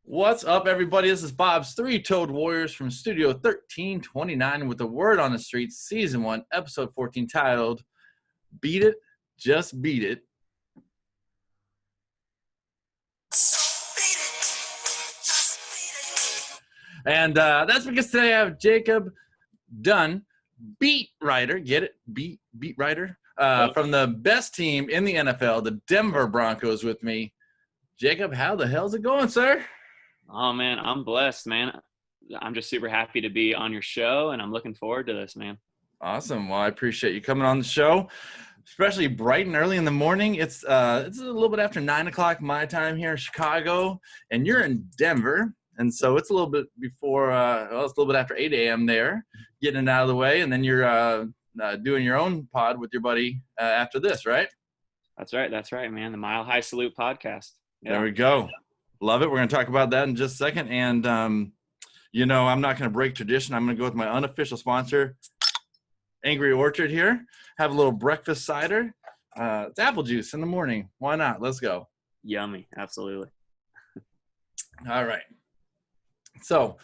What's up, everybody? This is Bob's Three-Toed Warriors from Studio 1329 with the Word on the Street, Season 1, Episode 14, titled, Beat It, Just Beat It. And that's because today I have Jacob Dunne, beat writer, get it? Beat writer, from the best team in the NFL, the Denver Broncos, with me. Jacob, how the hell's it going, sir? Oh, man, I'm blessed, man. I'm just super happy to be on your show, and I'm looking forward to this, man. Awesome. Well, I appreciate you coming on the show, especially bright and early in the morning. It's a little bit after 9 o'clock my time here in Chicago, and you're in Denver. And so it's a little bit before, it's a little bit after 8 a.m. there, getting it out of the way. And then you're doing your own pod with your buddy after this, right? That's right, man. The Mile High Salute podcast. Yeah. There we go. Love it. We're going to talk about that in just a second. And, I'm not going to break tradition. I'm going to go with my unofficial sponsor, Angry Orchard here. Have a little breakfast cider. It's apple juice in the morning. Why not? Let's go. Yummy. Absolutely. All right. So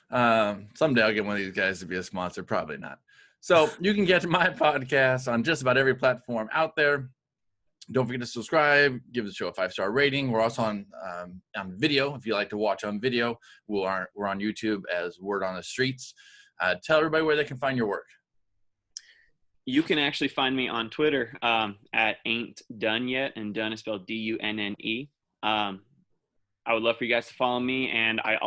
someday I'll get one of these guys to be a sponsor. Probably not. So you can get to my podcast on just about every platform out there. Don't forget to subscribe, give the show a 5-star rating. We're also on video. If you like to watch on video, we're on YouTube as Word on the Streets. Tell everybody where they can find your work. You can actually find me on Twitter at Ain't Done Yet, and Dunne is spelled D-U-N-N-E. I would love for you guys to follow me, and I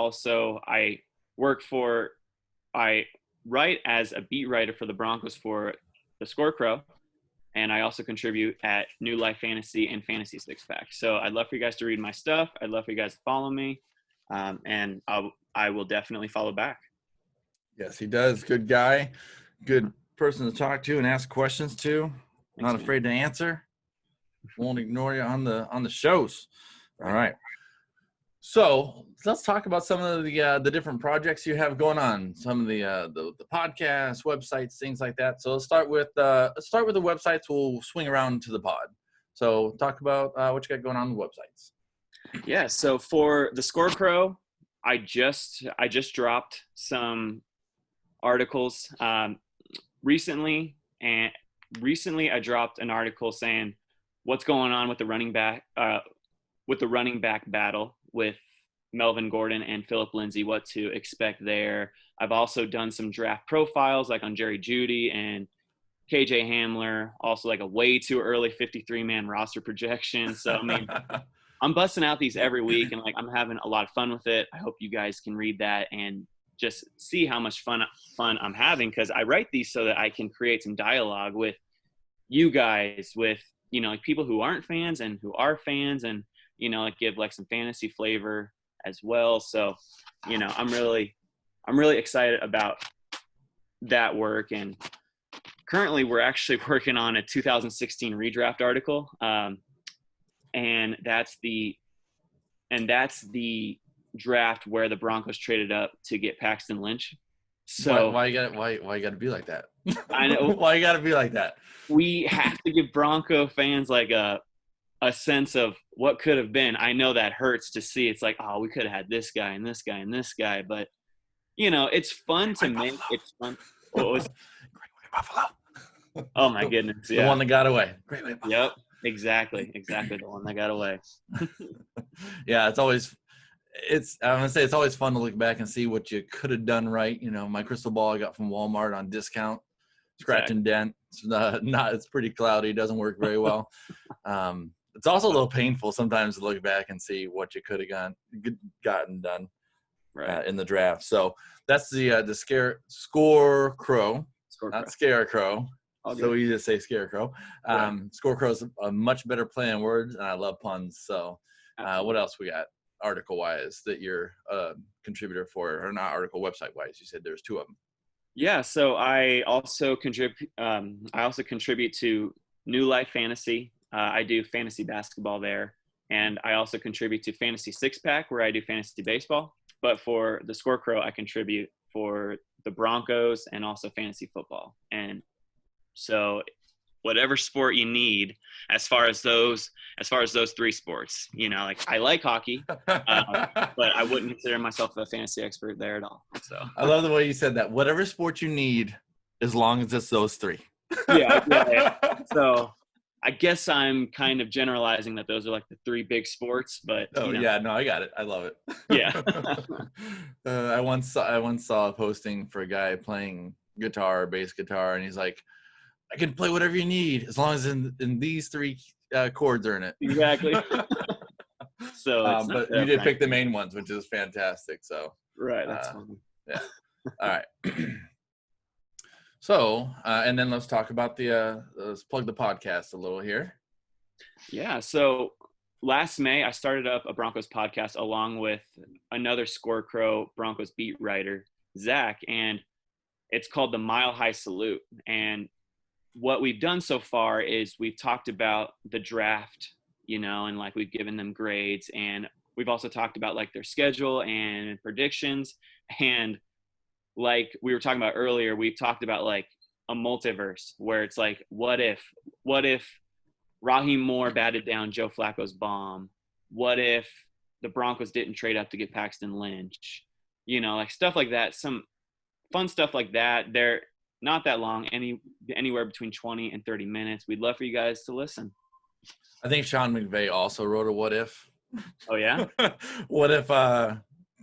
write as a beat writer for the Broncos for the Scarecrow. And I also contribute at New Life Fantasy and Fantasy Six Pack. So I'd love for you guys to read my stuff. I'd love for you guys to follow me. And I will definitely follow back. Yes, he does. Good guy. Good person to talk to and ask questions to. Thanks, Not man. afraid to answer. Won't ignore you on the shows. All right. So let's talk about some of the different projects you have going on. Some of the podcasts, websites, things like that. So let's start with the websites. We'll swing around to the pod. So talk about what you got going on the websites. Yeah. So for the Scarecrow, I just dropped some articles recently, and I dropped an article saying what's going on with the running back battle with Melvin Gordon and Phillip Lindsay, what to expect there. I've also done some draft profiles like on Jerry Jeudy and KJ Hamler, also like a way too early 53-man roster projection. So, I mean, I'm busting out these every week, and like I'm having a lot of fun with it. I hope you guys can read that and just see how much fun I'm having, because I write these so that I can create some dialogue with you guys, with, like people who aren't fans and who are fans, and like give like some fantasy flavor as well. So, I'm really excited about that work. And currently we're actually working on a 2016 redraft article. And that's the draft where the Broncos traded up to get Paxton Lynch. So why you gotta be like that? I know. Why you gotta be like that? We have to give Bronco fans like a sense of what could have been. I know that hurts to see. It's like, oh, we could have had this guy and this guy and this guy, but it's fun to make. It's fun. What was Great White Buffalo? Oh my goodness! Yeah. The one that got away. Great White Buffalo. Yep, exactly, the one that got away. Yeah, I'm gonna say it's always fun to look back and see what you could have done right. My crystal ball I got from Walmart on discount, scratch and dent. It's pretty cloudy. It doesn't work very well. It's also a little painful sometimes to look back and see what you could have gotten done in the draft. So that's the Scarecrow, not Scarecrow. So we just say Scarecrow. Scarecrow is a much better play on words, and I love puns. So what else we got article-wise that you're a contributor for, or not article, website-wise? You said there's two of them. Yeah, so I also contribute to New Life Fantasy. I do fantasy basketball there, and I also contribute to Fantasy Six Pack, where I do fantasy baseball. But for the Scarecrow, I contribute for the Broncos and also fantasy football. And so whatever sport you need as far as those three sports. You know, like I like hockey, but I wouldn't consider myself a fantasy expert there at all. So I love the way you said that. Whatever sport you need, as long as it's those three. yeah. So I guess I'm kind of generalizing that those are like the three big sports, but Oh yeah, no, I got it. I love it. Yeah. I once saw a posting for a guy playing guitar, bass guitar, and he's like, I can play whatever you need as long as in these three chords are in it. Exactly. So, but you did pick the main ones, which is fantastic. So right, that's fun. Yeah. All right. So, and then let's talk about let's plug the podcast a little here. Yeah. So last May, I started up a Broncos podcast along with another Score Crow Broncos beat writer, Zach, and it's called the Mile High Salute. And what we've done so far is we've talked about the draft, you know, and like we've given them grades, and we've also talked about like their schedule and predictions. And like we were talking about earlier, we've talked about like a multiverse where it's like, what if Raheem Moore batted down Joe Flacco's bomb? What if the Broncos didn't trade up to get Paxton Lynch? You know, like stuff like that. Some fun stuff like that. They're not that long, anywhere between 20 and 30 minutes. We'd love for you guys to listen. I think Sean McVay also wrote a what if. Oh, yeah? What if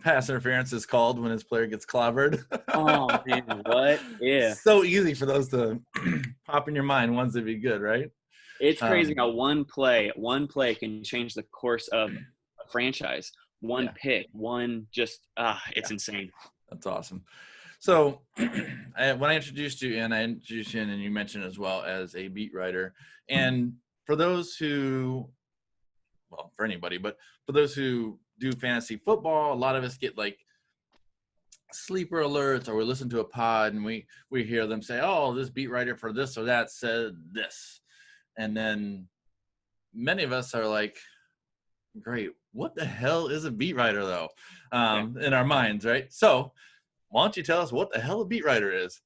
pass interference is called when his player gets clobbered? Oh, man, what if? So easy for those to pop in your mind. Ones that'd be good, right? It's crazy how one play can change the course of a franchise. One pick, it's insane. That's awesome. So when I introduced you, and you mentioned as well as a beat writer, and for those who, well, for anybody, but for those who do fantasy football, a lot of us get like sleeper alerts, or we listen to a pod and we hear them say, oh, this beat writer for this or that said this. And then many of us are like, great, what the hell is a beat writer though? In our minds, right? So why don't you tell us what the hell a beat writer is?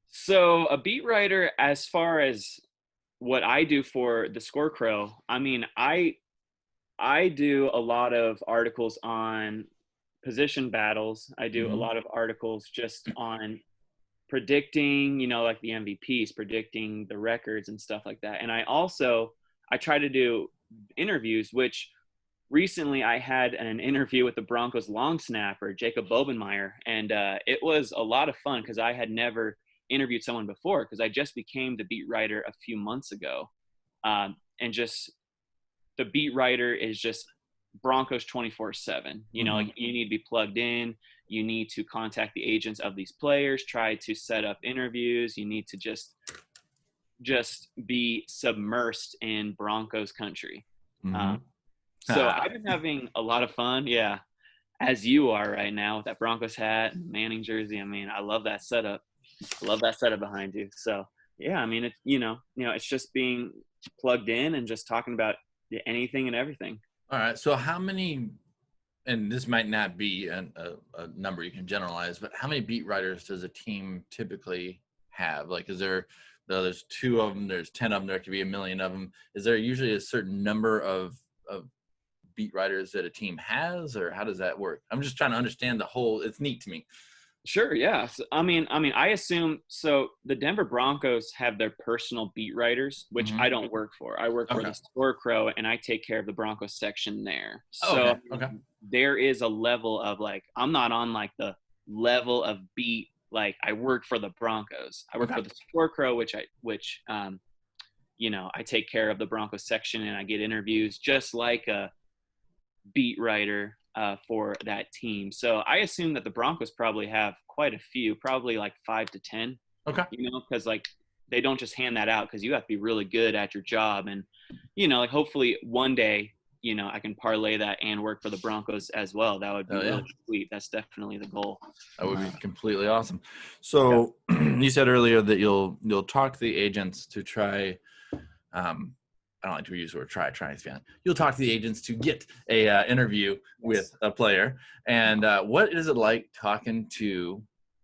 So a beat writer, as far as what I do for the Score Crow, I mean, I do a lot of articles on position battles. I do a lot of articles just on predicting, you know, like the MVPs, predicting the records and stuff like that. And I try to do interviews, which recently I had an interview with the Broncos long snapper, Jacob Bobenmeyer. And it was a lot of fun because I had never interviewed someone before, because I just became the beat writer a few months ago. And just the beat writer is just Broncos 24/7. You know, like you need to be plugged in. You need to contact the agents of these players, try to set up interviews. You need to just be submersed in Broncos country. So I've been having a lot of fun. Yeah. As you are right now with that Broncos hat and Manning jersey. I mean, I love that setup. I love that setup behind you. So yeah, I mean, it's, you know, it's just being plugged in and just talking about anything and everything. All right. So how many, and this might not be a number you can generalize, but how many beat writers does a team typically have? Like, is there's 2 of them, there's 10 of them, there could be 1 million of them. Is there usually a certain number of beat writers that a team has, or how does that work? I'm just trying to understand the whole, it's neat to me. Sure. Yeah. So, I mean, I assume, so the Denver Broncos have their personal beat writers, which I don't work for. I work for the Score Crow, and I take care of the Broncos section there. So there is a level of like, I'm not on like the level of beat. Like I work for the Broncos. I work for the Score Crow, which you know, I take care of the Broncos section and I get interviews just like a beat writer for that team. So I assume that the Broncos probably have quite a few, probably like 5 to 10. Okay. You know, because like they don't just hand that out, because you have to be really good at your job. And, you know, like hopefully one day, you know, I can parlay that and work for the Broncos as well. That would be really sweet. That's definitely the goal. That would be completely awesome. So you said earlier that you'll talk to the agents to try, I don't like to use the word try is fine. You'll talk to the agents to get a interview with a player. And what is it like talking to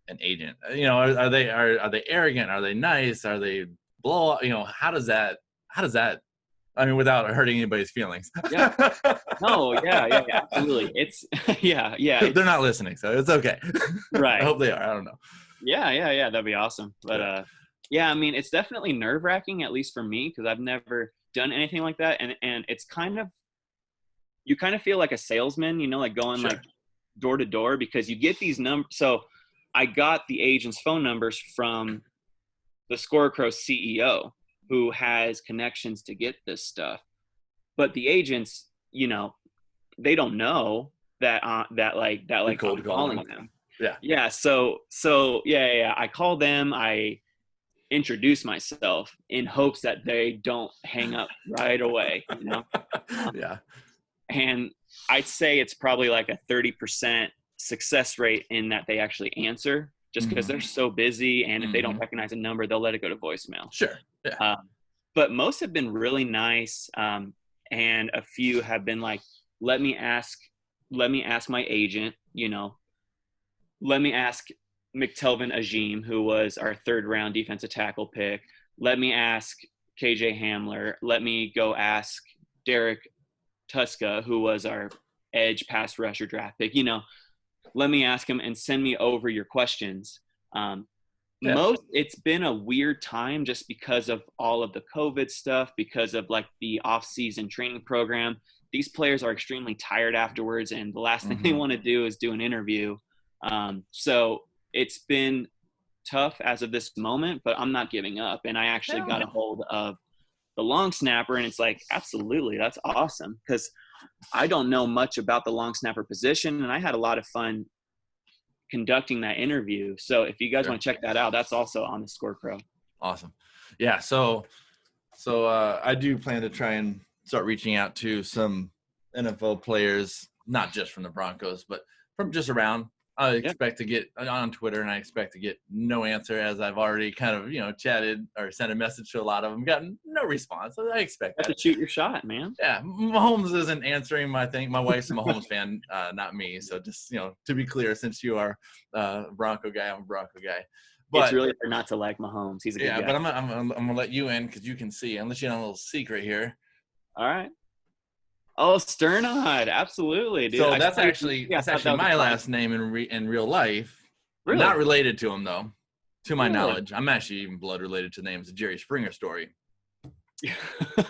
an agent? You know, are they arrogant? Are they nice? Are they blow, how does that, I mean, without hurting anybody's feelings. Yeah. No, yeah, absolutely. It's yeah, They're not listening, so it's okay. I right. hope they are. I don't know. Yeah, that'd be awesome. But yeah, I mean, it's definitely nerve-wracking, at least for me, because I've never done anything like that, and it's kind of, you kind of feel like a salesman, like going Sure. like door to door, because you get these numbers. So I got the agent's phone numbers from the Scorecrow CEO, who has connections to get this stuff. But the agents, they don't know that You're cold I'm calling calling them. Yeah. Yeah. So yeah. I call them. I introduce myself in hopes that they don't hang up right away. Yeah. And I'd say it's probably like a 30% success rate in that they actually answer, just because they're so busy, and if they don't recognize a number, they'll let it go to voicemail. Sure. Yeah. But most have been really nice, and a few have been like, let me ask my agent, let me ask McTelvin Ajim, who was our 3rd round defensive tackle pick. Let me ask KJ Hamler. Let me go ask Derek Tuska, who was our edge pass rusher draft pick. Let me ask him and send me over your questions. It's been a weird time just because of all of the COVID stuff, because of like the off-season training program. These players are extremely tired afterwards, and the last thing they want to do is do an interview. So it's been tough as of this moment, but I'm not giving up. And I actually got a hold of the long snapper, and it's like, absolutely, that's awesome, because I don't know much about the long snapper position, and I had a lot of fun conducting that interview. So if you guys want to check that out, that's also on the Scorecrow. Awesome. Yeah. So I do plan to try and start reaching out to some NFL players, not just from the Broncos, but from just around. I expect to get on Twitter, and I expect to get no answer, as I've already kind of, chatted or sent a message to a lot of them, gotten no response. So I expect that. To shoot your shot, man. Yeah. Mahomes isn't answering my thing. My wife's a Mahomes fan, not me. So just, to be clear, since you are a Bronco guy, I'm a Bronco guy. But it's really hard not to like Mahomes. He's a good guy. But I'm gonna let you in, because you can see. I'm let you know a little secret here. All right. Oh, Sternod, absolutely, dude. So that's actually my last name in real life. Really? Not related to him, though, to my knowledge. I'm actually even blood related to the name. It's a Jerry Springer story.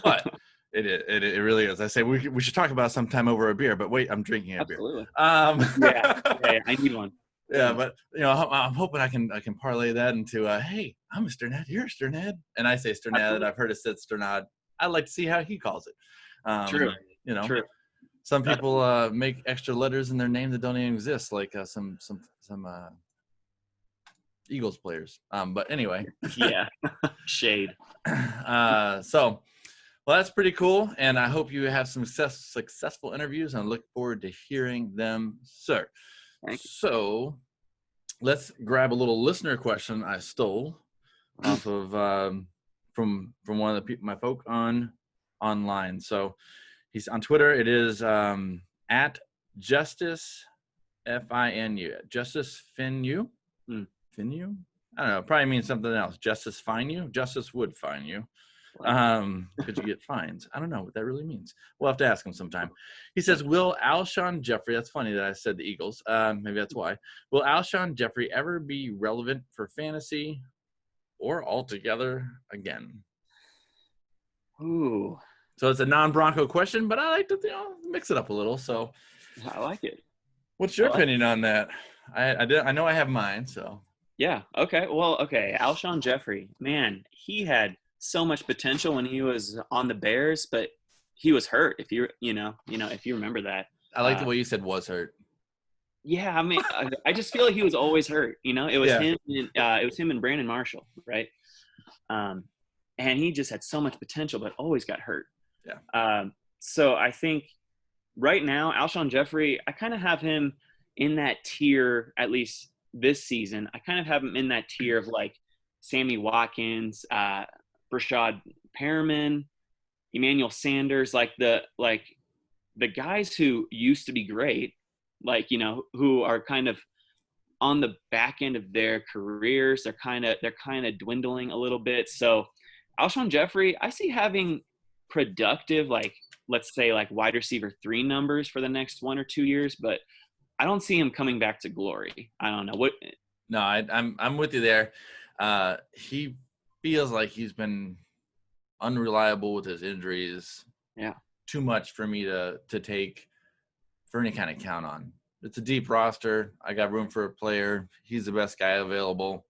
But it really is. I say we should talk about it sometime over a beer. But wait, I'm drinking a beer. Yeah, I need one. Yeah, but I'm hoping I can parlay that into hey, I'm a Sternad, you're a Sternad, and I say Sternad. I've heard it said Sternad. I'd like to see how he calls it. True. True. Some people make extra letters in their name that don't even exist, like some Eagles players. But anyway. Yeah. Shade. So, well, that's pretty cool, and I hope you have some successful interviews, and I look forward to hearing them, sir. So, let's grab a little listener question I stole off of from one of my folk online. So, he's on Twitter. It is at Justice Finu. Justice Finu? Finu? I don't know. Probably means something else. Justice fine you? Justice would fine you. Could you get fines? I don't know what that really means. We'll have to ask him sometime. He says, will Alshon Jeffery, that's funny that I said the Eagles. Maybe that's why. Will Alshon Jeffery ever be relevant for fantasy or altogether again? Ooh. So it's a non-Bronco question, but I like to mix it up a little. So I like it. What's your opinion on that? I know I have mine. So yeah. Okay. Well, okay. Alshon Jeffery, man, he had so much potential when he was on the Bears, but he was hurt. If you remember that. I like the way you said was hurt. Yeah, I mean, I just feel like he was always hurt. It was him. It was him and Brandon Marshall, right? And he just had so much potential, but always got hurt. Yeah. So I think right now, Alshon Jeffery, I kind of have him in that tier, at least this season. I kind of have him in that tier of like Sammy Watkins, Brashad Perriman, Emmanuel Sanders, like the guys who used to be great, who are kind of on the back end of their careers. They're kind of dwindling a little bit. So Alshon Jeffery, I see having productive, like, let's say, like wide receiver 3 numbers for the next 1 or 2 years, but I don't see him coming back to glory. I don't know what. No, I'm with you there. He feels like he's been unreliable with his injuries. Yeah. Too much for me to take for any kind of count on. It's a deep roster. I got room for a player. He's the best guy available.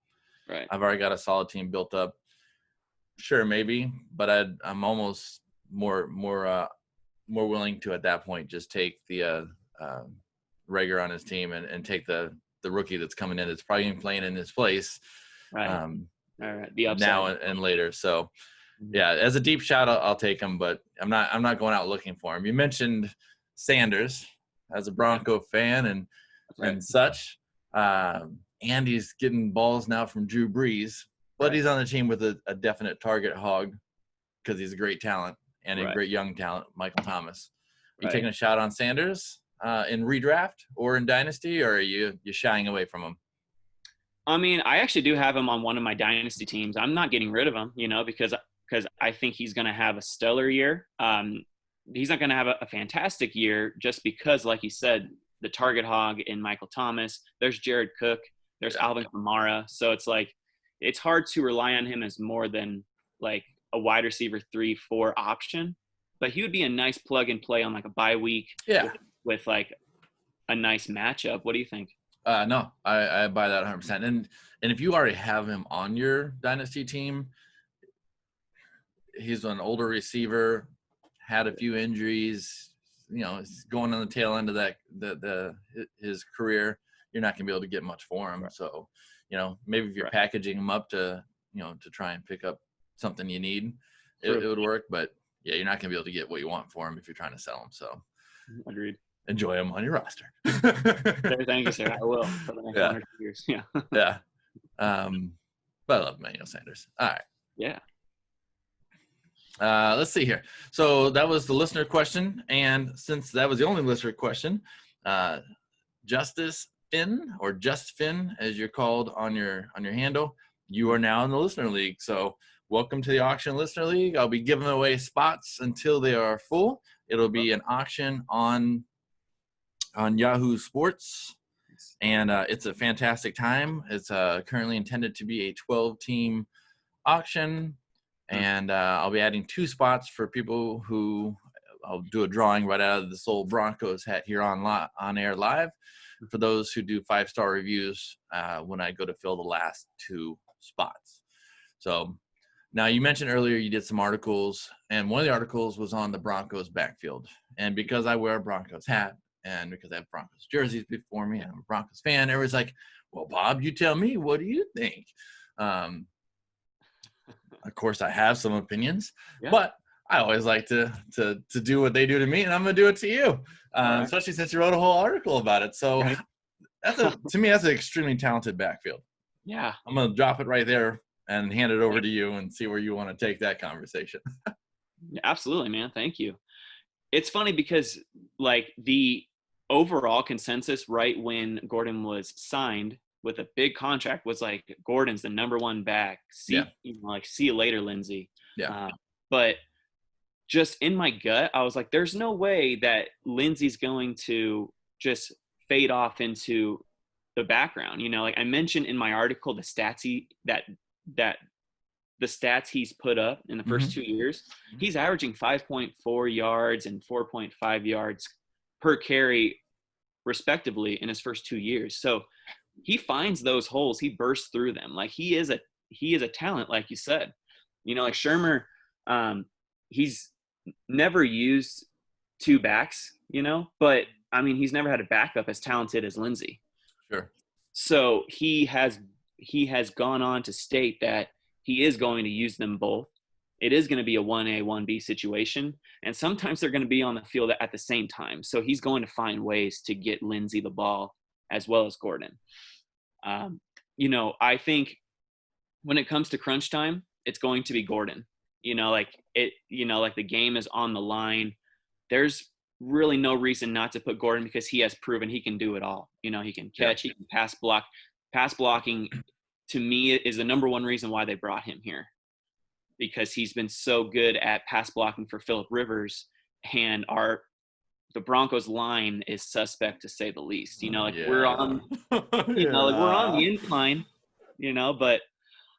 Right. I've already got a solid team built up. Sure, maybe, but I'm almost more willing to at that point just take the Rager on his team and take the rookie that's coming in that's probably playing in his place. Right. All right. The upside. Now and later. So yeah, as a deep shot, I'll take him, but I'm not going out looking for him. You mentioned Sanders as a Bronco fan and such. Andy's getting balls now from Drew Brees, but he's on the team with a definite target hog because he's a great talent and a great young talent, Michael Thomas. Are you taking a shot on Sanders in redraft or in dynasty, or are you shying away from him? I mean, I actually do have him on one of my dynasty teams. I'm not getting rid of him, because I think he's going to have a stellar year. He's not going to have a fantastic year just because, like you said, the target hog in Michael Thomas. There's Jared Cook. There's Alvin Kamara. So it's like it's hard to rely on him as more than like a wide receiver 3-4 option. But he would be a nice plug and play on like a bye week with like a nice matchup. What do you think? No, I buy that 100%. And if you already have him on your dynasty team, he's an older receiver, had a few injuries, he's going on the tail end of that his career. You're not going to be able to get much for him. Right. So, maybe if you're packaging him up to try and pick up something you need, it would work. But yeah, you're not going to be able to get what you want for him if you're trying to sell him. So, agreed. Enjoy him on your roster. Thank you, sir. I will for the next 1 or 2 years. Yeah. Yeah. But I love Emmanuel Sanders. All right. Yeah. Let's see here. So that was the listener question, and since that was the only listener question, Justice Finn, or Just Finn, as you're called on your handle, you are now in the listener league. So welcome to the Auction Listener League. I'll be giving away spots until they are full. It'll be an auction on Yahoo Sports, and it's a fantastic time. It's currently intended to be a 12-team auction, and I'll be adding 2 spots for people who I'll do a drawing right out of the Soul Broncos hat here on air live for those who do 5-star reviews when I go to fill the last 2 spots. So now, you mentioned earlier you did some articles, and one of the articles was on the Broncos backfield. And because I wear a Broncos hat, and because I have Broncos jerseys before me, and I'm a Broncos fan, everyone's like, well, Bob, you tell me, what do you think? Of course, I have some opinions, but I always like to do what they do to me, and I'm going to do it to you, especially since you wrote a whole article about it. So to me, that's an extremely talented backfield. Yeah. I'm going to drop it right there and hand it over to you and see where you want to take that conversation. Absolutely, man. Thank you. It's funny because like the overall consensus right when Gordon was signed with a big contract was like, Gordon's the number 1 back. See you later, Lindsey. Yeah. But just in my gut, I was like, there's no way that Lindsey's going to just fade off into the background. Like I mentioned in my article, the stats the stats he's put up in the first 2 years, he's averaging 5.4 yards and 4.5 yards per carry respectively in his first 2 years. So he finds those holes, he bursts through them. Like he is a talent, like you said. Like Shermer, he's never used 2 backs, but I mean, he's never had a backup as talented as Lindsey. Sure. So he has gone on to state that he is going to use them both. It is going to be a 1A, 1B situation. And sometimes they're going to be on the field at the same time. So he's going to find ways to get Lindsey the ball as well as Gordon. I think when it comes to crunch time, it's going to be Gordon. Like the game is on the line. There's really no reason not to put Gordon because he has proven he can do it all. He can catch, he can pass block. Pass blocking, to me, is the number 1 reason why they brought him here. because he's been so good at pass blocking for Phillip Rivers, and the Broncos line is suspect to say the least. We're on, we're on the incline, but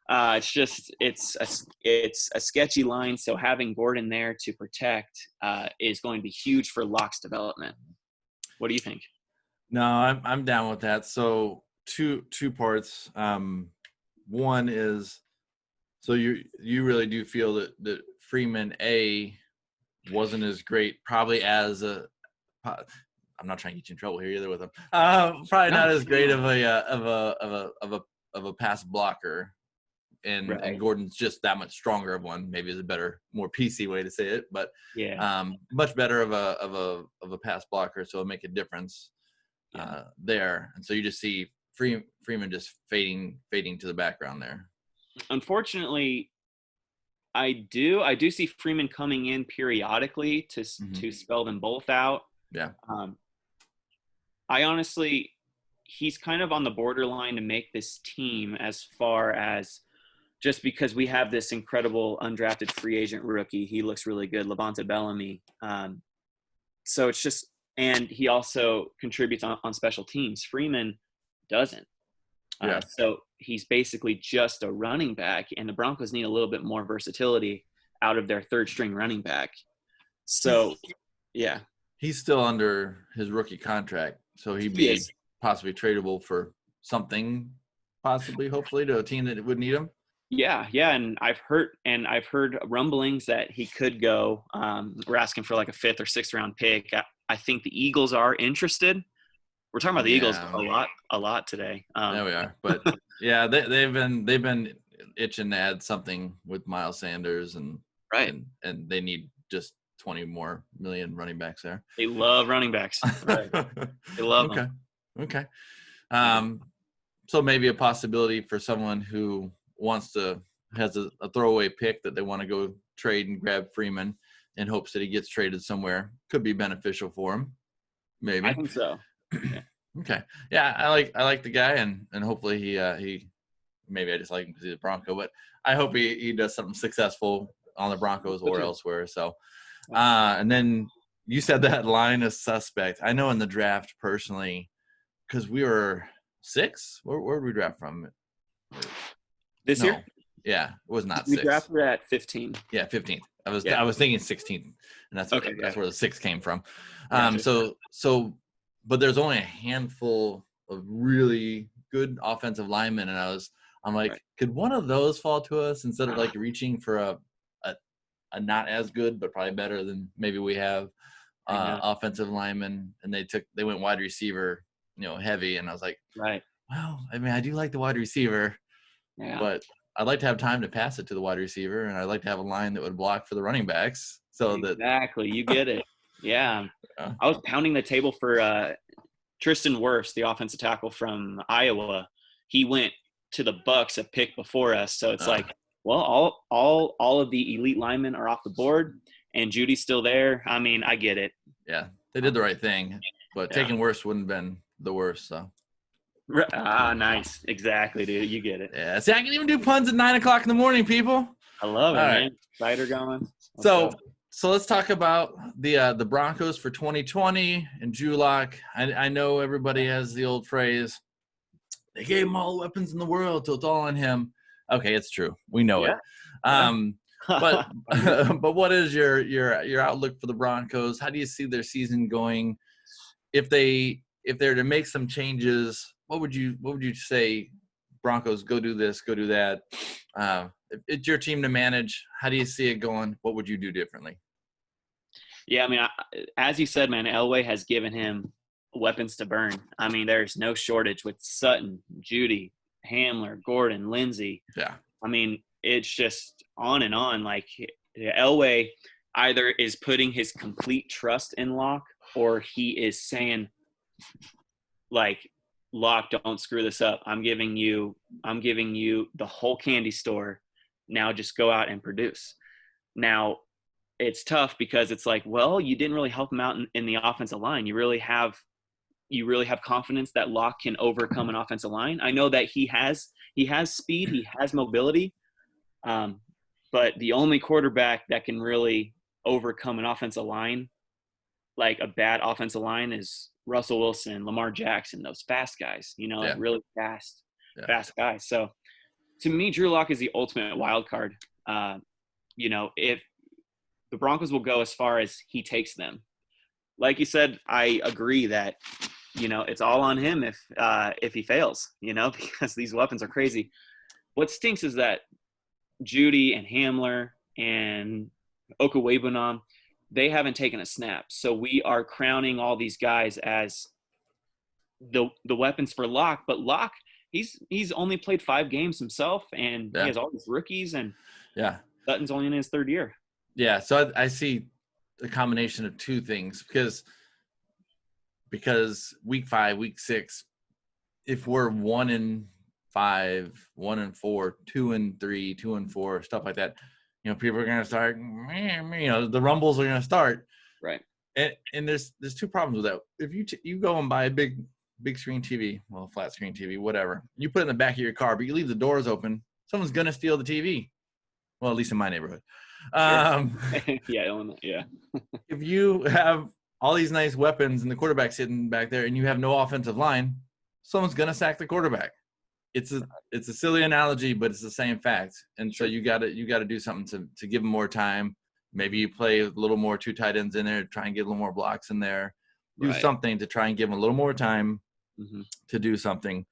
it's a sketchy line. So having Gordon there to protect is going to be huge for Locke's development. What do you think? No, I'm down with that. So two parts. One is, so you really do feel that Freeman wasn't as great, probably as I'm not trying to get you in trouble here either with him. Probably not as great of a pass blocker, and Gordon's just that much stronger of one. Maybe is a better, more PC way to say it, but much better of a pass blocker. So it'll make a difference there. And so you just see Freeman just fading to the background there. Unfortunately, I do see Freeman coming in periodically to spell them both out. Yeah. I honestly, he's kind of on the borderline to make this team, as far as just because we have this incredible undrafted free agent rookie. He looks really good, Levante Bellamy. So it's just, and he also contributes on special teams. Freeman doesn't. So he's basically just a running back, and the Broncos need a little bit more versatility out of their third string running back. So, yeah. He's still under his rookie contract, so he'd be possibly tradable for something, hopefully, to a team that would need him. Yeah, and I've heard rumblings that he could go. We're asking for like a 5th or 6th round pick. I think the Eagles are interested. We're talking about the Eagles a lot today. There we are, but yeah, they've been itching to add something with Miles Sanders, and they need just 20 more million running backs there. They love running backs. Right. They love them. Okay. So maybe a possibility for someone who has a throwaway pick that they want to go trade and grab Freeman in hopes that he gets traded somewhere. Could be beneficial for him. Maybe. I think so. Yeah. Okay. Yeah, I like the guy, and hopefully he maybe I just like him because he's a Bronco, but I hope he does something successful on the Broncos or elsewhere. So, and then you said that line is suspect. I know in the draft personally, because we were 6. Where did we draft from? This year? Yeah, it was not 6. We drafted at 15. Yeah, 15th. I was thinking 16th, and that's where the 6 came from. But there's only a handful of really good offensive linemen, and I'm like, could one of those fall to us instead of like reaching for a not as good but probably better than maybe we have offensive linemen, and they went wide receiver, heavy, and I was like, well, I mean, I do like the wide receiver, but I'd like to have time to pass it to the wide receiver, and I'd like to have a line that would block for the running backs. Exactly, you get it. Yeah. I was pounding the table for Tristan Wirfs, the offensive tackle from Iowa. He went to the Bucs a pick before us, so it's like, well, all of the elite linemen are off the board, and Judy's still there. I mean, I get it. Yeah, they did the right thing, but taking Wirfs wouldn't have been the worst. So. Nice. Exactly, dude. You get it. Yeah. See, I can even do puns at 9:00 in the morning, people. I love it, all man. Right. Cider going. So let's talk about the Broncos for 2020 and Drew Lock. I know everybody has the old phrase, they gave him all the weapons in the world, so it's all on him. Okay, it's true. We know it. But what is your outlook for the Broncos? How do you see their season going? If they're to make some changes, what would you say? Broncos, go do this, go do that. If it's your team to manage, how do you see it going? What would you do differently? Yeah, I mean, as you said, man, Elway has given him weapons to burn. I mean, there's no shortage with Sutton, Judy, Hamler, Gordon, Lindsey. Yeah. I mean, it's just on and on. Like, Elway either is putting his complete trust in Locke, or he is saying, like, Locke, don't screw this up. I'm giving you the whole candy store. Now just go out and produce. Now, it's tough because it's like, well, you didn't really help him out in the offensive line. You really have confidence that Locke can overcome an offensive line. I know that he has speed, he has mobility. But the only quarterback that can really overcome an offensive line, like a bad offensive line, is Russell Wilson, Lamar Jackson, those fast guys, like Yeah. really fast Yeah. guys. So to me, Drew Lock is the ultimate wild card. If the Broncos will go as far as he takes them. Like you said, I agree that, it's all on him if he fails, because these weapons are crazy. What stinks is that Judy and Hamler and Okwuegbunam, they haven't taken a snap. So we are crowning all these guys as the weapons for Locke. But Locke, he's only played 5 games himself, and he has all these rookies, and Sutton's only in his 3rd year. Yeah, so I see a combination of 2 things because week 5, week 6, if we're 1-5, 1-4, 2-3, 2-4, stuff like that, people are going to start, the rumbles are going to start. Right. And there's 2 problems with that. If you go and buy a big screen TV, well, flat screen TV, whatever, you put it in the back of your car, but you leave the doors open, someone's going to steal the TV. Well, at least in my neighborhood. Sure. Illinois. Yeah. If you have all these nice weapons and the quarterback sitting back there and you have no offensive line, someone's going to sack the quarterback. It's a silly analogy, but it's the same fact. And so you got to do something to give them more time. Maybe you play a little more 2 tight ends in there, try and get a little more blocks in there. Do something to try and give them a little more time to do something.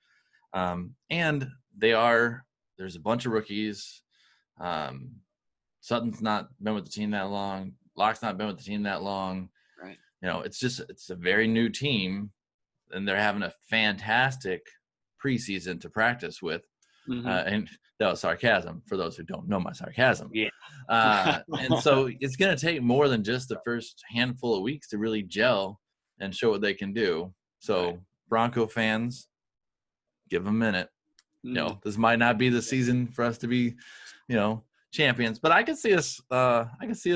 And there's a bunch of rookies. Sutton's not been with the team that long. Locke's not been with the team that long. Right. It's a very new team, and they're having a fantastic preseason to practice with. And that was sarcasm for those who don't know my sarcasm. Yeah. And so it's going to take more than just the first handful of weeks to really gel and show what they can do. So Bronco fans, give them a minute. This might not be the season for us to be, champions, but I can see us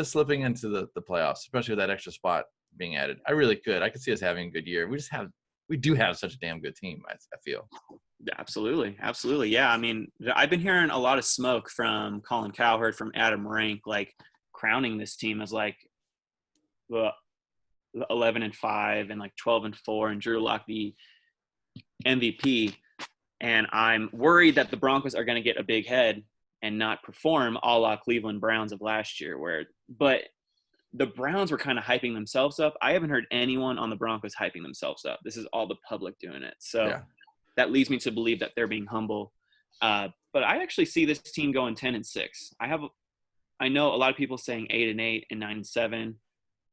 slipping into the playoffs, especially with that extra spot being added. I really could. I could see us having a good year. We do have such a damn good team, I feel. Absolutely. Yeah. I mean, I've been hearing a lot of smoke from Colin Cowherd, from Adam Rank, like crowning this team as like 11-5 and like 12-4, and Drew Lock the MVP. And I'm worried that the Broncos are going to get a big head and not perform a la Cleveland Browns of last year, but the Browns were kind of hyping themselves up. I haven't heard anyone on the Broncos hyping themselves up. This is all the public doing it. So that leads me to believe that they're being humble. But I actually see this team going 10-6. I know a lot of people saying 8-8 and 9-7,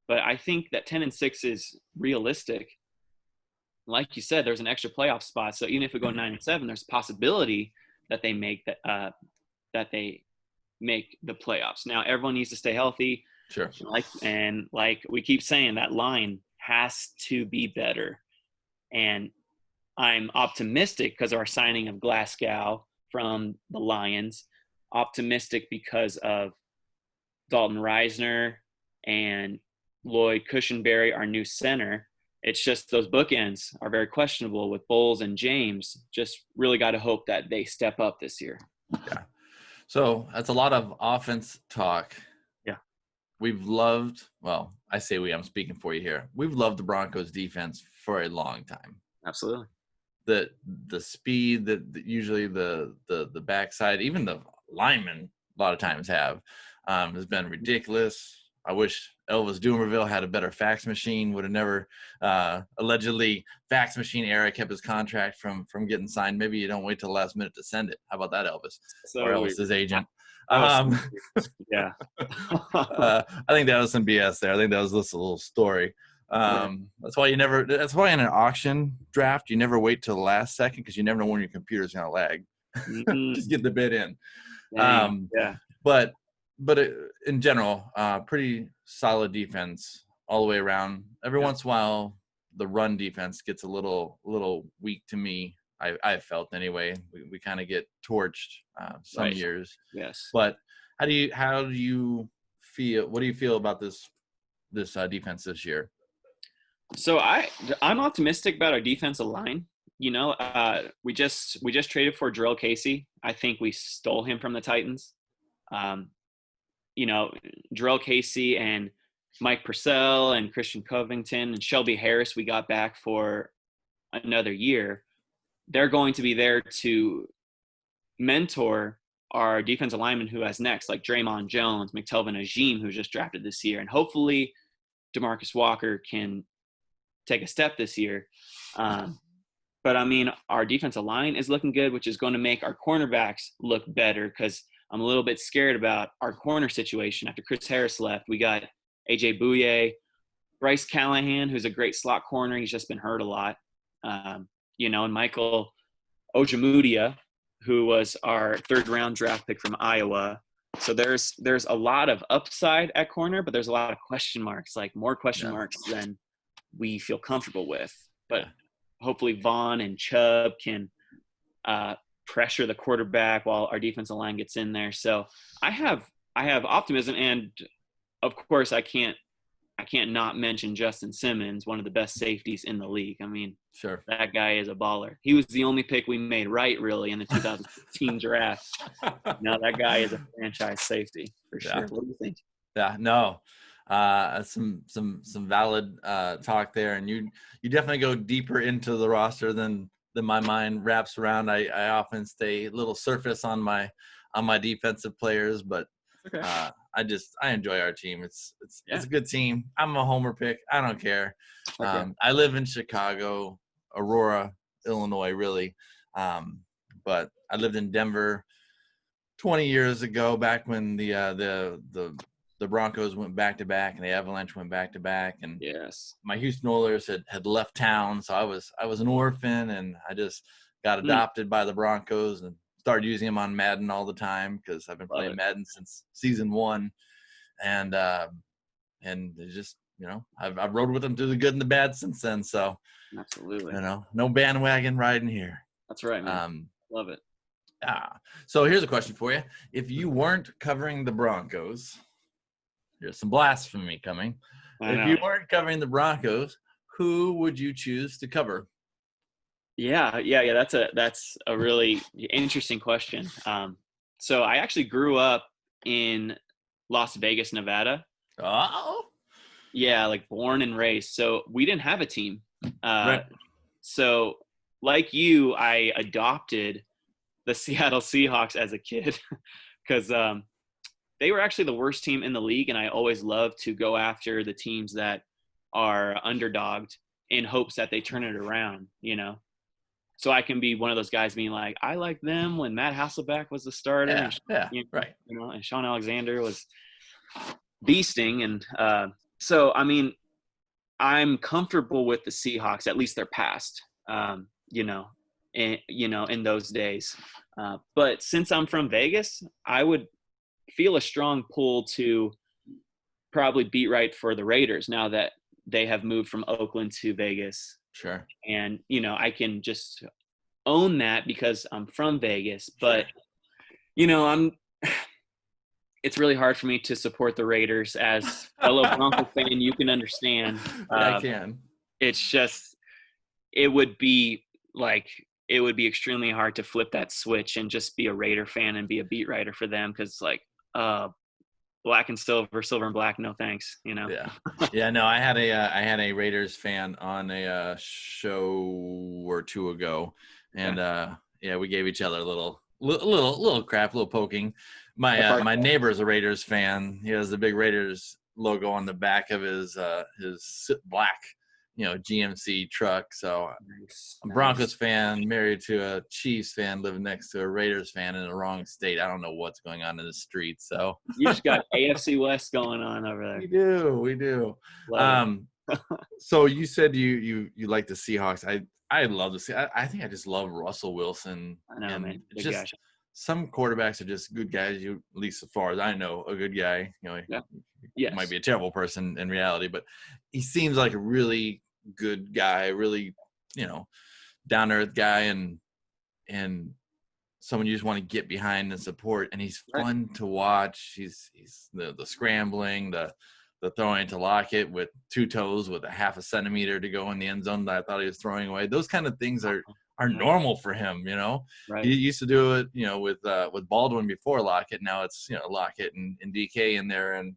but I think that 10-6 is realistic. Like you said, there's an extra playoff spot. So even if we go 9-7, there's a possibility that they make the playoffs. Now, everyone needs to stay healthy. Sure. Like we keep saying, that line has to be better. And I'm optimistic because of our signing of Glasgow from the Lions. Optimistic because of Dalton Reisner and Lloyd Cushenberry, our new center. It's just those bookends are very questionable with Bowles and James. Just really got to hope that they step up this year. Yeah. So that's a lot of offense talk. Yeah. I say I'm speaking for you here. We've loved the Broncos defense for a long time. Absolutely. The speed that usually the backside, even the linemen a lot of times have, has been ridiculous. I wish Elvis Dumerville had a better fax machine, would have never allegedly fax machine era kept his contract from getting signed. Maybe you don't wait till the last minute to send it. How about that, Elvis? So or Elvis's agent. Yeah. I think that was some BS there. I think that was just a little story. That's why in an auction draft, you never wait till the last second, because you never know when your computer's going to lag. Just get the bid in. But in general, pretty solid defense all the way around. Every once in a while, the run defense gets a little weak to me. I've felt anyway. We kind of get torched some years. Yes. But how do you feel? What do you feel about this defense this year? So I'm optimistic about our defensive line. We just traded for Jarrell Casey. I think we stole him from the Titans. Jarrell Casey and Mike Purcell and Christian Covington and Shelby Harris we got back for another year. They're going to be there to mentor our defensive lineman who has next, like Draymond Jones, McTelvin Ajim, who's just drafted this year. And hopefully DeMarcus Walker can take a step this year. But, I mean, our defensive line is looking good, which is going to make our cornerbacks look better because I'm a little bit scared about our corner situation. After Chris Harris left, we got A.J. Bouye, Bryce Callahan, who's a great slot corner. He's just been hurt a lot. And Michael Ojemudia, who was our third-round draft pick from Iowa. So there's a lot of upside at corner, but there's a lot of question marks, like more question marks than we feel comfortable with. But hopefully Vaughn and Chubb can pressure the quarterback while our defensive line gets in there. So I have optimism, and of course I can't not mention Justin Simmons, one of the best safeties in the league. I mean, sure, that guy is a baller. He was the only pick we made right, really, in the 2015 draft. Now that guy is a franchise safety for sure. What do you think? Yeah, no, some valid talk there, and you definitely go deeper into the roster than my mind wraps around. I often stay a little surface on my defensive players, but I enjoy our team. It's a good team. I'm a homer pick. I don't care. I live in Chicago, Aurora, Illinois, really. But I lived in Denver 20 years ago, back when the Broncos went back to back and the Avalanche went back to back. And my Houston Oilers had left town, so I was an orphan, and I just got adopted by the Broncos and started using them on Madden all the time because I've been playing Madden since season 1, and just I've rode with them through the good and the bad since then. So absolutely, no bandwagon riding here. That's right, man. Love it. So here's a question for you: if you weren't covering the Broncos, here's some blasphemy coming. If you weren't covering the Broncos, who would you choose to cover? Yeah. That's a really interesting question. So I actually grew up in Las Vegas, Nevada. Oh. Yeah, like born and raised. So we didn't have a team. Right. So like you, I adopted the Seattle Seahawks as a kid because they were actually the worst team in the league, and I always love to go after the teams that are underdogged in hopes that they turn it around, So I can be one of those guys being like, I like them when Matt Hasselbeck was the starter. Right. And Sean Alexander was beasting. And so, I mean, I'm comfortable with the Seahawks, at least their past, in those days. But since I'm from Vegas, I would feel a strong pull to probably beat right for the Raiders now that they have moved from Oakland to Vegas. Sure. And, I can just own that because I'm from Vegas. But, it's really hard for me to support the Raiders as a fellow Broncos fan. You can understand. I can. It's just, it would be extremely hard to flip that switch and just be a Raider fan and be a beat writer for them. Cause black and silver and black, no thanks, Yeah, no, I had a Raiders fan on a show or two ago, and we gave each other a little crap, a little poking. My neighbor's a Raiders fan. He has the big Raiders logo on the back of his black GMC truck. So I'm a Broncos fan, married to a Chiefs fan, living next to a Raiders fan in the wrong state. I don't know what's going on in the streets. So you just got AFC West going on over there. We do. So you said you like the Seahawks. I love the Seahawks. I think I just love Russell Wilson. I know, man. Just some quarterbacks are just good guys. At least as far as I know, a good guy. He might be a terrible person in reality, but he seems like a really good guy, really, down to earth guy, and someone you just want to get behind and support. And he's fun to watch. He's the scrambling, the throwing to Lockett with two toes with a half a centimeter to go in the end zone that I thought he was throwing away. Those kind of things are are normal for him. Right. He used to do it, with Baldwin before Lockett. Now it's Lockett and DK in there, and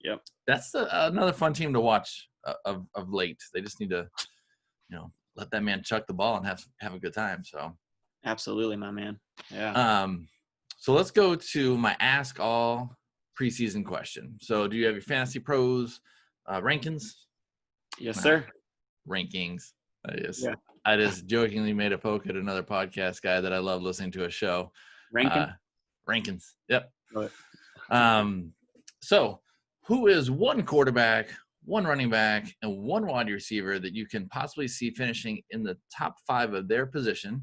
yep, that's another fun team to watch of late. They just need to let that man chuck the ball and have a good time. So absolutely, my man. Yeah. So let's go to my Ask All preseason question. So do you have your Fantasy Pros rankings? Yes, sir. Rankings. Yeah. I just jokingly made a poke at another podcast guy that I love listening to a show. Rankings. Yep. So who is one quarterback, one running back, and one wide receiver that you can possibly see finishing in the top 5 of their position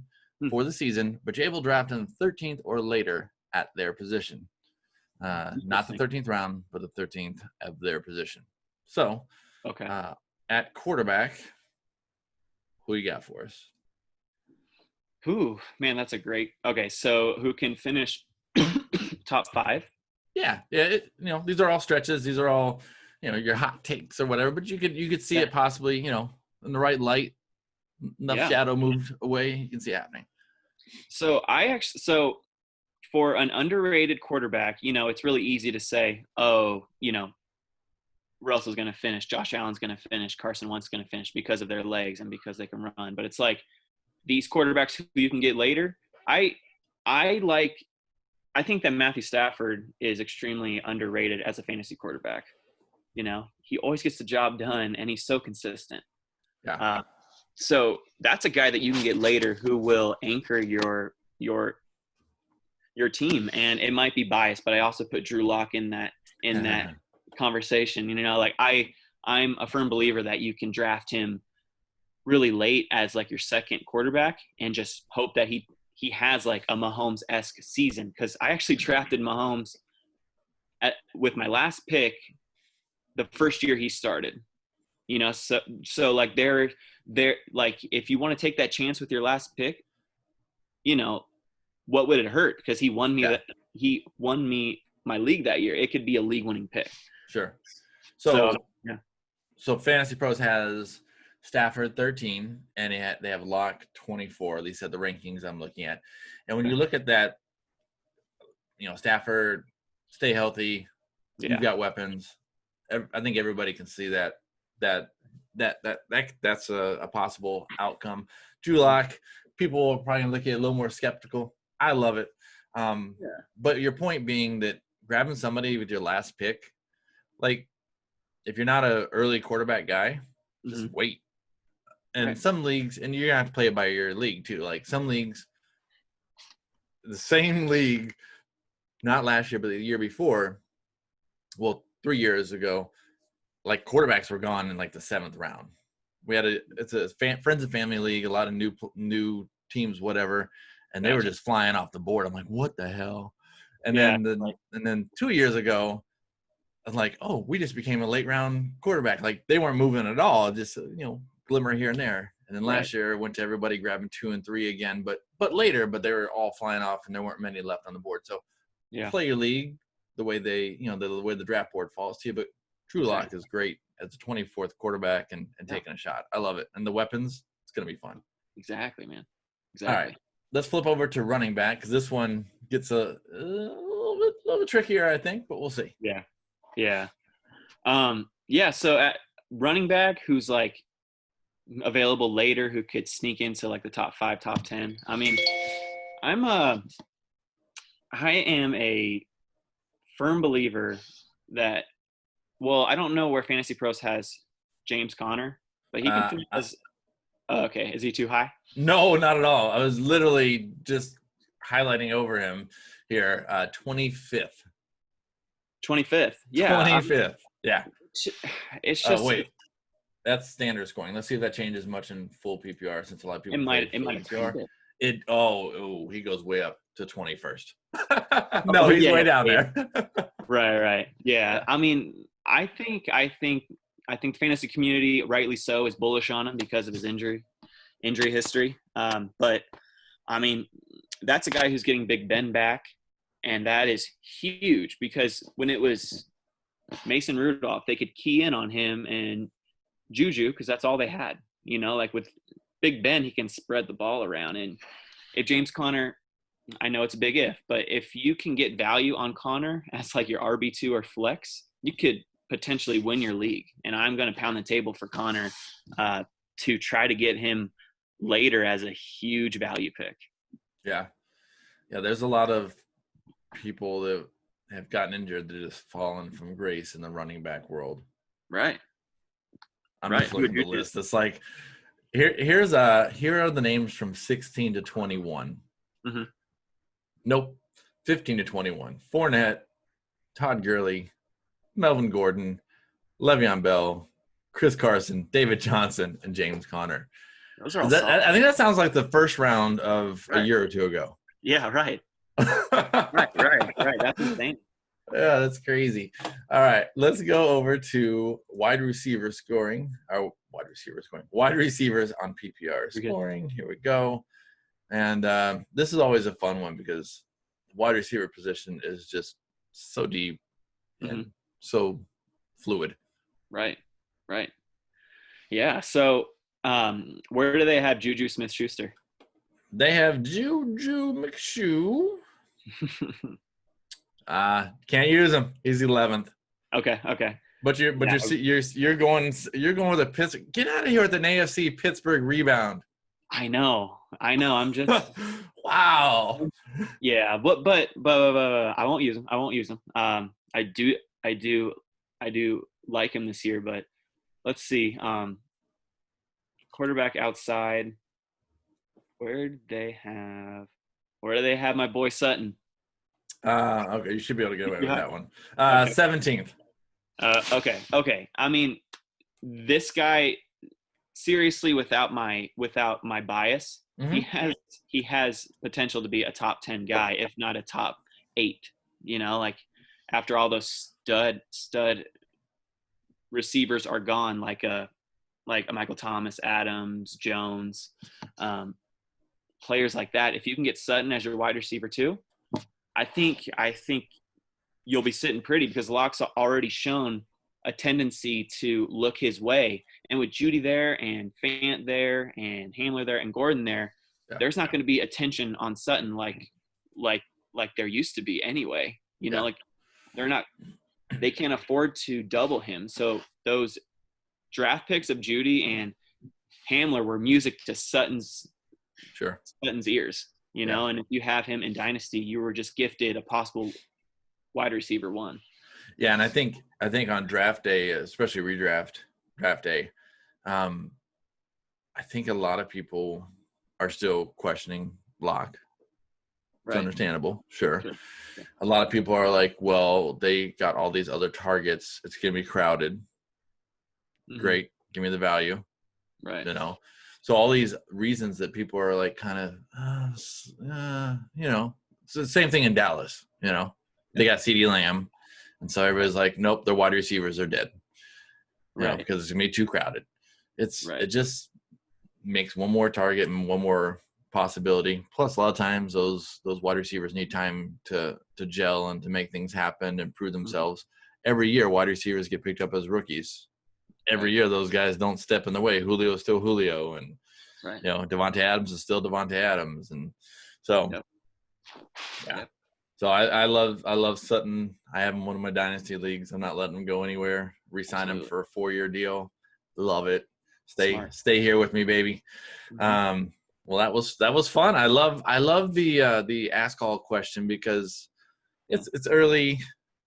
for the season, but you're able to draft in the 13th or later at their position? Not the 13th round, but the 13th of their position. So, at quarterback, who you got for us? Who, man, that's a great. Okay, so who can finish top 5? Yeah. These are all stretches. These are all, your hot takes or whatever. But you could see it possibly, in the right light, enough shadow moved away, you can see it happening. So for an underrated quarterback, it's really easy to say, Russell's going to finish, Josh Allen's going to finish, Carson Wentz is going to finish because of their legs and because they can run. But it's like these quarterbacks who you can get later. I think that Matthew Stafford is extremely underrated as a fantasy quarterback. He always gets the job done and he's so consistent. Yeah. So that's a guy that you can get later who will anchor your team. And it might be biased, but I also put Drew Lock in that conversation. I'm a firm believer that you can draft him really late as like your second quarterback and just hope that he has like a Mahomes-esque season. Because I actually drafted Mahomes with my last pick the first year he started. So like they're like, if you want to take that chance with your last pick, what would it hurt? Because he won me my league that year. It could be a league-winning pick. Sure. So Fantasy Pros has Stafford 13, and they have Lock 24. At least at the rankings I'm looking at. And when you look at that, Stafford, stay healthy. You've got weapons. I think everybody can see that's a possible outcome. Drew Lock, people are probably gonna look at it a little more skeptical. I love it. But your point being that grabbing somebody with your last pick, like if you're not an early quarterback guy, just wait. And some leagues, and you're gonna have to play it by your league too. Like some leagues, the same league, not last year, but the year before, 3 years ago, like quarterbacks were gone in like the 7th round. It's a friends and family league, a lot of new teams, whatever, and they were just flying off the board. I'm like, what the hell? And then 2 years ago, I was like, oh, we just became a late round quarterback. Like they weren't moving at all, just glimmer here and there. And then last year went to everybody grabbing 2 and 3 again, but later, but they were all flying off and there weren't many left on the board. So play your league the way the way the draft board falls to you. But Drew Lock is great as a 24th quarterback and taking a shot. I love it. And the weapons, it's going to be fun. Exactly, man. Exactly. All right. Let's flip over to running back because this one gets a little bit trickier, I think, but we'll see. Yeah. So at running back, who's like available later, who could sneak into like the top 5, top 10. I mean, I am a firm believer that, I don't know where Fantasy Pros has James Conner, but he can finish as. Okay, is he too high? No, not at all. I was literally just highlighting over him here. 25th. 25th. Yeah. 25th. Yeah. It's just. Wait. That's standard scoring. Let's see if that changes much in full PPR since a lot of people it might PPR. He goes way up to 21st. No, he's way down there. Right. Yeah. I mean, I think the fantasy community, rightly so, is bullish on him because of his injury history. But I mean, that's a guy who's getting Big Ben back, and that is huge because when it was Mason Rudolph, they could key in on him and Juju because that's all they had. Like with Big Ben, he can spread the ball around. And if James Conner, I know it's a big if, but if you can get value on Conner as like your RB2 or flex, you could potentially win your league. And I'm going to pound the table for Conner to try to get him later as a huge value pick. Yeah. Yeah, there's a lot of people that have gotten injured that have just fallen from grace in the running back world. Right. I'm just looking at the list. It's like here are the names from 16 to 21. Mm-hmm. Nope. 15 to 21. Fournette, Todd Gurley, Melvin Gordon, Le'Veon Bell, Chris Carson, David Johnson, and James Conner. Those are all I think that sounds like the first round of a year or two ago. Yeah, right. Right. That's insane. Yeah, that's crazy. All right, let's go over to wide receiver scoring. Wide receivers on PPR scoring. Here we go. And this is always a fun one because the wide receiver position is just so deep and so fluid. Right. Yeah. So where do they have Juju Smith-Schuster? They have Juju McShoe. Can't use him. He's 11th. Okay. But you're going with a Pittsburgh. Get out of here with an AFC Pittsburgh rebound. I know. I'm just wow. Yeah, but I won't use him. I do like him this year, but let's see. Quarterback outside. Where do they have my boy Sutton? Okay, you should be able to get away with that one. Okay. 17th. Okay. I mean, this guy, seriously, without my bias, he has potential to be a top 10 guy, if not a top 8. You know, like after all those stud receivers are gone, like a Michael Thomas, Adams, Jones, players like that. If you can get Sutton as your wide receiver too, I think you'll be sitting pretty because Locke's already shown a tendency to look his way. And with Judy there and Fant there and Hamler there and Gordon there, there's not going to be attention on Sutton like there used to be anyway. You know, like they can't afford to double him. So those draft picks of Judy and Hamler were music to Sutton's ears, you know, and if you have him in Dynasty, you were just gifted a possible wide receiver 1. Yeah, and I think on draft day, especially draft day, I think a lot of people are still questioning Locke. It's understandable, sure. A lot of people are like, well, they got all these other targets. It's going to be crowded. Great. Give me the value. Right. You know, so all these reasons that people are like kind of, you know, it's the same thing in Dallas, you know. They got CeeDee Lamb. And so everybody's like, nope, their wide receivers are dead. You know, because it's going to be too crowded. It just makes one more target and one more possibility. Plus, a lot of times those wide receivers need time to gel and to make things happen and prove themselves. Every year, wide receivers get picked up as rookies. Every year, those guys don't step in the way. Julio's still Julio, and you know, Devontae Adams is still Devontae Adams, and so So I love Sutton. I have him in one of my dynasty leagues. I'm not letting him go anywhere. Resign him for a 4-year deal. Love it. Stay here with me, baby. Well, that was fun. I love the ask all question because it's early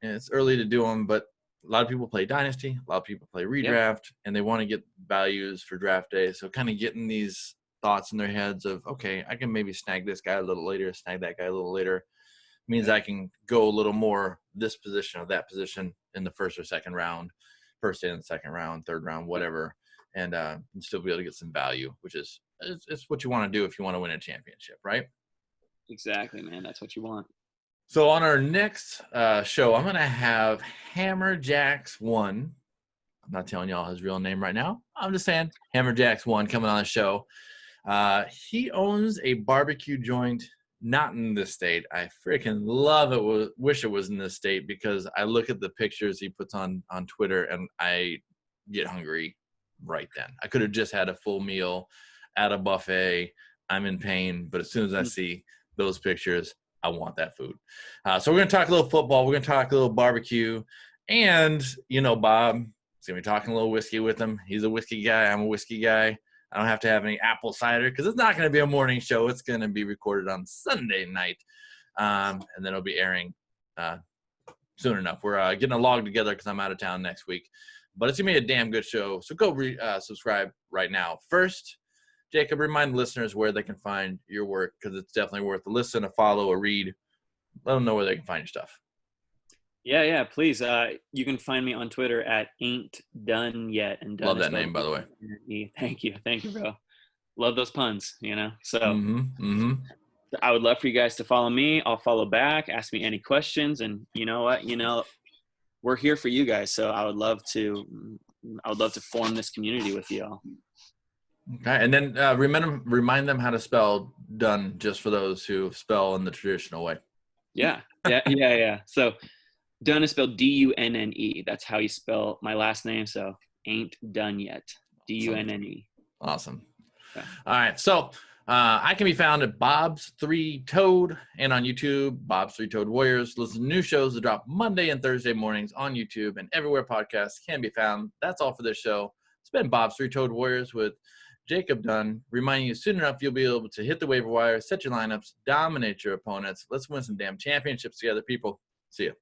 and it's early to do them, but a lot of people play dynasty, a lot of people play redraft, and they want to get values for draft day. So kind of getting these thoughts in their heads of, okay, I can maybe snag this guy a little later, snag that guy a little later, means I can go a little more this position or that position in the first or second round, first and second round, third round, whatever, and still be able to get some value, which is it's what you want to do if you want to win a championship, right? Exactly, man. That's what you want. So on our next show, I'm going to have Hammerjacks1. I'm not telling y'all his real name right now. I'm just saying Hammerjacks1 coming on the show. He owns a barbecue joint not in this state. I freaking love it. Wish it was in this state because I look at the pictures he puts on Twitter and I get hungry right then. I could have just had a full meal. at a buffet. I'm in pain, but as soon as I see those pictures, I want that food. So we're going to talk a little football. We're going to talk a little barbecue. And, Bob is going to be talking a little whiskey with him. He's a whiskey guy. I'm a whiskey guy. I don't have to have any apple cider because it's not going to be a morning show. It's going to be recorded on Sunday night. And then it'll be airing soon enough. We're getting a log together because I'm out of town next week. But it's going to be a damn good show. So go subscribe right now. First, Jacob, remind listeners where they can find your work because it's definitely worth a listen, a follow, a read. Let them know where they can find your stuff. Yeah, please. You can find me on Twitter at Ain't Dunne Yet. And Dunne love that name, by the way. Thank you, bro. Love those puns, So I would love for you guys to follow me. I'll follow back. Ask me any questions, and you know what? We're here for you guys. So I would love to form this community with you all. Okay, and then remind them how to spell Dunne, just for those who spell in the traditional way. Yeah. So Dunne is spelled Dunne. That's how you spell my last name. So Ain't Dunne Yet. Dunne. Awesome. Okay. All right, so I can be found at Bob's Three Toed and on YouTube, Bob's Three Toed Warriors. Listen to new shows that drop Monday and Thursday mornings on YouTube and everywhere podcasts can be found. That's all for this show. It's been Bob's Three Toed Warriors with Jacob Dunne, reminding you soon enough you'll be able to hit the waiver wire, set your lineups, dominate your opponents. Let's win some damn championships together, people. See ya.